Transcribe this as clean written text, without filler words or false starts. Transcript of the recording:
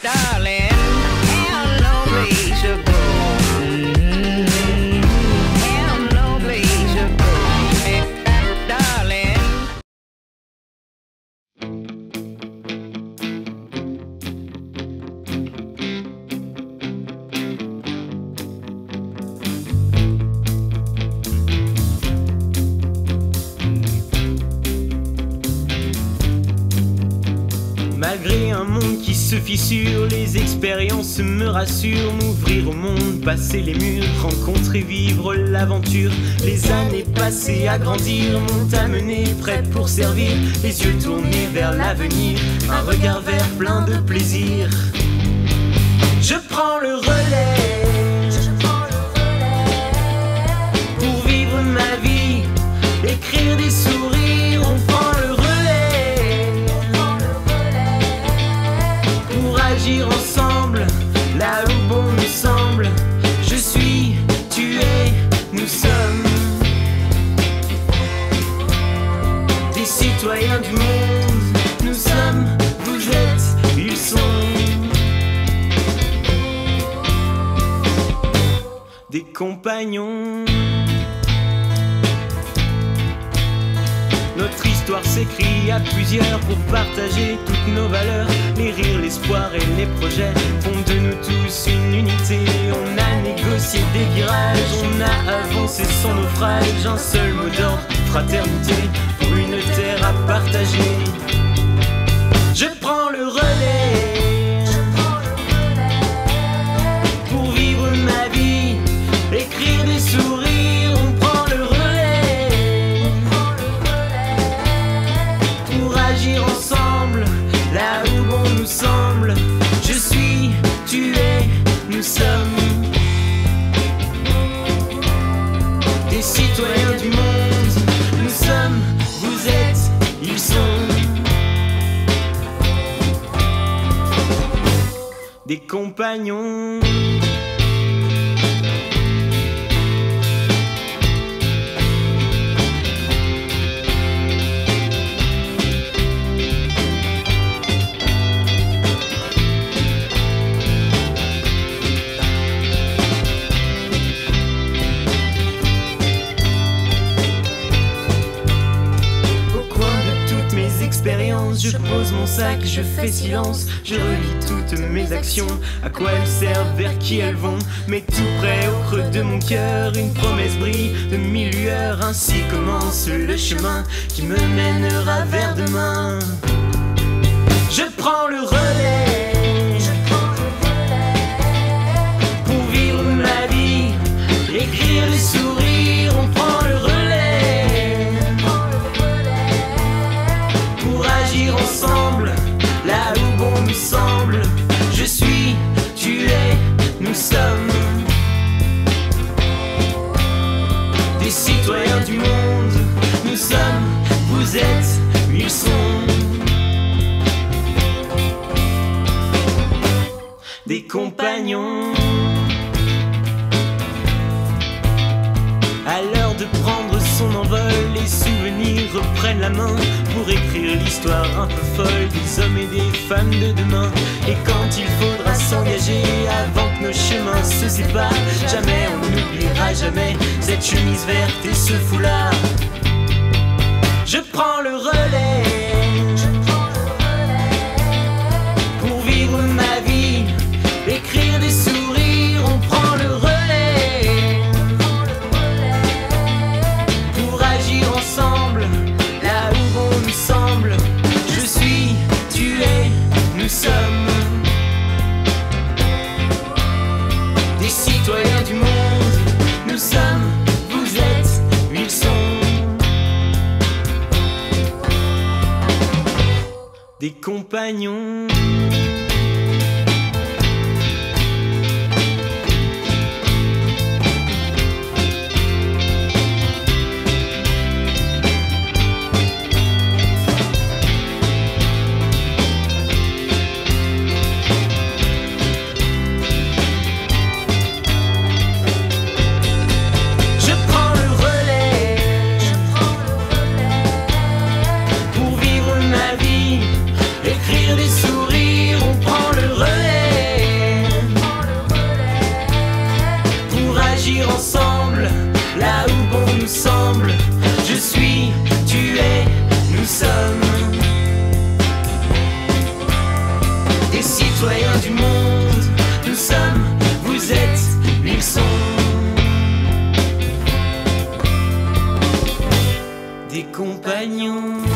Darling, how lonely should go. How lonely should go, darling. Malgré un monde qui se fissure, les expériences me rassurent. M'ouvrir au monde, passer les murs, rencontrer, vivre l'aventure. Les années passées à grandir m'ont amené, prête pour servir. Les yeux tournés vers l'avenir, un regard vert plein de plaisir. Je prends le relais pour vivre ma vie, écrire des sourires. On prend le relais pour agir ensemble, là où bon nous semble. Je suis, tu es, nous sommes des citoyens du monde. Nous sommes, vous êtes, ils sont des compagnons. Notre histoire s'écrit à plusieurs pour partager toutes nos valeurs. Les rires, l'espoir et les projets font de nous tous une unité. On a négocié des virages, on a avancé sans naufrage. Un seul mot d'ordre, fraternité, pour une terre à partager. Je prends le relais pour vivre ma vie, écrire des sourires. On prend le relais pour agir ensemble, là où bon nous semble. Je suis, tu es, nous sommes des citoyens du monde. Nous sommes, vous êtes, ils sont des compagnons. Je pose mon sac, je fais silence, je relis toutes mes actions. À quoi elles servent, vers qui elles vont, mais tout près au creux de mon cœur, une promesse brille de mille lueurs. Ainsi commence le chemin qui me mènera vers demain. Je prends le relais pour vivre ma vie, écrire les sourires. On prend le relais agir ensemble, là où bon nous semble. Je suis, tu es, nous sommes des citoyens du monde. Nous sommes, vous êtes, ils sont des compagnons. À l'heure de prendre son envol, les souvenirs reprennent la main pour écrire l'histoire un peu folle des hommes et des femmes de demain. Et quand il faudra s'engager avant que nos chemins se séparent, jamais on n'oubliera jamais cette chemise verte et ce foulard. Je prends le relais pour vivre ma vie, écrire des sourires. On prend le relais ensemble, là où bon nous semble. Je suis, tu es, nous sommes des citoyens du monde. Nous sommes, vous êtes, ils sont des compagnons. Écrire des sourires. compagnons.